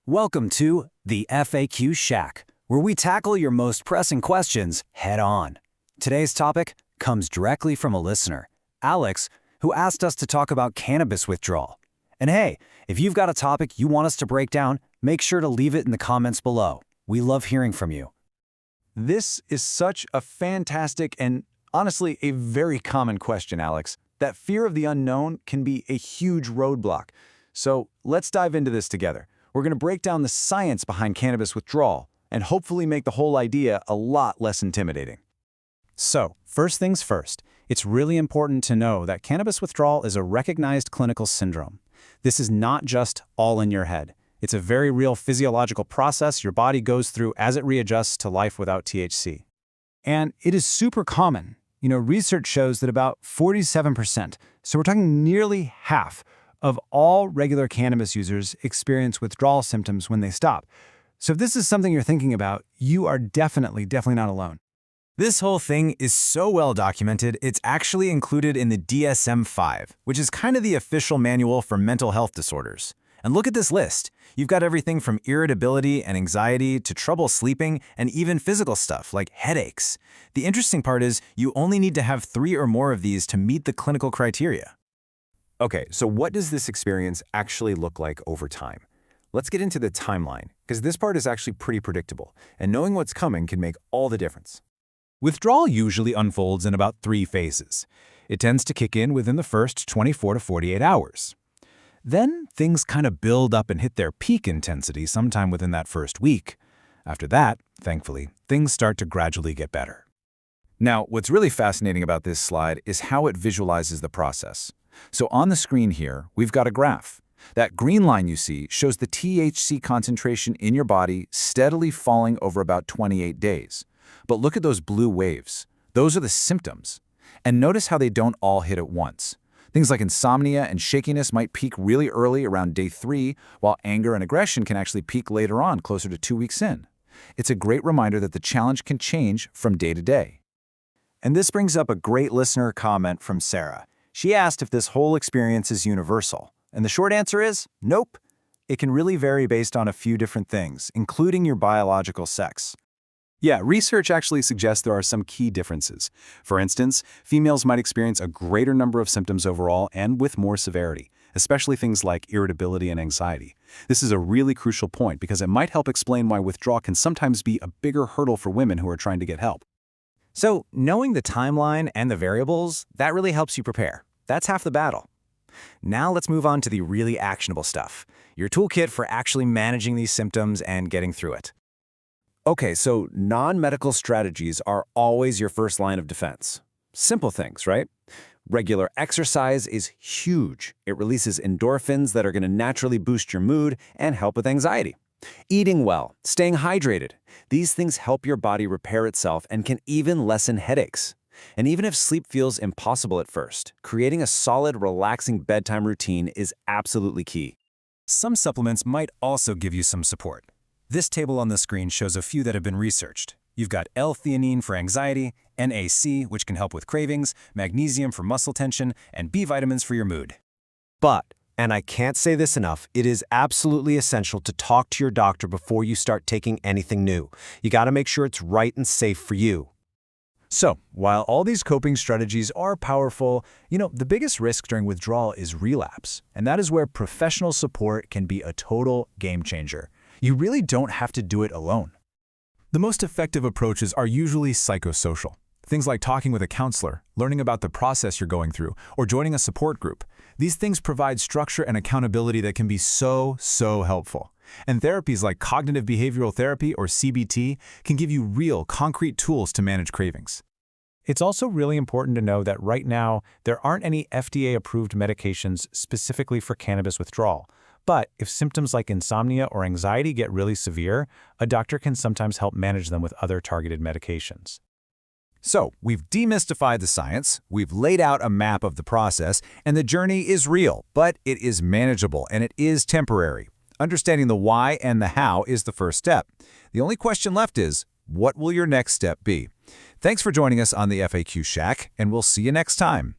Welcome to the FAQ Shack, where we tackle your most pressing questions head-on. Today's topic comes directly from a listener, Alex, who asked us to talk about cannabis withdrawal. And hey, if you've got a topic you want us to break down, make sure to leave it in the comments below. We love hearing from you. This is such a fantastic and honestly a very common question, Alex. That fear of the unknown can be a huge roadblock. So let's dive into this together. We're going to break down the science behind cannabis withdrawal and hopefully make the whole idea a lot less intimidating. So, first things first, it's really important to know that cannabis withdrawal is a recognized clinical syndrome. This is not just all in your head. It's a very real physiological process your body goes through as it readjusts to life without THC. And it is super common. Research shows that about 47%, so we're talking nearly half, of all regular cannabis users experience withdrawal symptoms when they stop. So if this is something you're thinking about, you are definitely not alone. This whole thing is so well documented, it's actually included in the DSM-5, which is kind of the official manual for mental health disorders. And look at this list. You've got everything from irritability and anxiety to trouble sleeping and even physical stuff like headaches. The interesting part is you only need to have 3 or more of these to meet the clinical criteria. Okay, so what does this experience actually look like over time? Let's get into the timeline, because this part is actually pretty predictable, and knowing what's coming can make all the difference. Withdrawal usually unfolds in about 3 phases. It tends to kick in within the first 24 to 48 hours. Then things kind of build up and hit their peak intensity sometime within that first week. After that, thankfully, things start to gradually get better. Now, what's really fascinating about this slide is how it visualizes the process. So on the screen here, we've got a graph. That green line you see shows the THC concentration in your body steadily falling over about 28 days. But look at those blue waves. Those are the symptoms. And notice how they don't all hit at once. Things like insomnia and shakiness might peak really early around day 3, while anger and aggression can actually peak later on, closer to 2 weeks in. It's a great reminder that the challenge can change from day to day. And this brings up a great listener comment from Sarah. She asked if this whole experience is universal. And the short answer is, nope. It can really vary based on a few different things, including your biological sex. Yeah, research actually suggests there are some key differences. For instance, females might experience a greater number of symptoms overall and with more severity, especially things like irritability and anxiety. This is a really crucial point because it might help explain why withdrawal can sometimes be a bigger hurdle for women who are trying to get help. So, knowing the timeline and the variables, that really helps you prepare. That's half the battle. Now let's move on to the really actionable stuff, your toolkit for actually managing these symptoms and getting through it. Okay, so non-medical strategies are always your first line of defense. Simple things, right? Regular exercise is huge. It releases endorphins that are going to naturally boost your mood and help with anxiety. Eating well, staying hydrated. These things help your body repair itself and can even lessen headaches. And even if sleep feels impossible at first, creating a solid, relaxing bedtime routine is absolutely key. Some supplements might also give you some support. This table on the screen shows a few that have been researched. You've got L-theanine for anxiety, NAC, which can help with cravings, magnesium for muscle tension, and B vitamins for your mood. But, and I can't say this enough, it is absolutely essential to talk to your doctor before you start taking anything new. You got to make sure it's right and safe for you. So, while all these coping strategies are powerful, the biggest risk during withdrawal is relapse. And that is where professional support can be a total game changer. You really don't have to do it alone. The most effective approaches are usually psychosocial. Things like talking with a counselor, learning about the process you're going through, or joining a support group. These things provide structure and accountability that can be so helpful. And therapies like cognitive behavioral therapy or CBT can give you real, concrete tools to manage cravings. It's also really important to know that right now, there aren't any FDA-approved medications specifically for cannabis withdrawal. But if symptoms like insomnia or anxiety get really severe, a doctor can sometimes help manage them with other targeted medications. So, we've demystified the science, we've laid out a map of the process, and the journey is real, but it is manageable and it is temporary. Understanding the why and the how is the first step. The only question left is, what will your next step be? Thanks for joining us on the FAQ Shack, and we'll see you next time.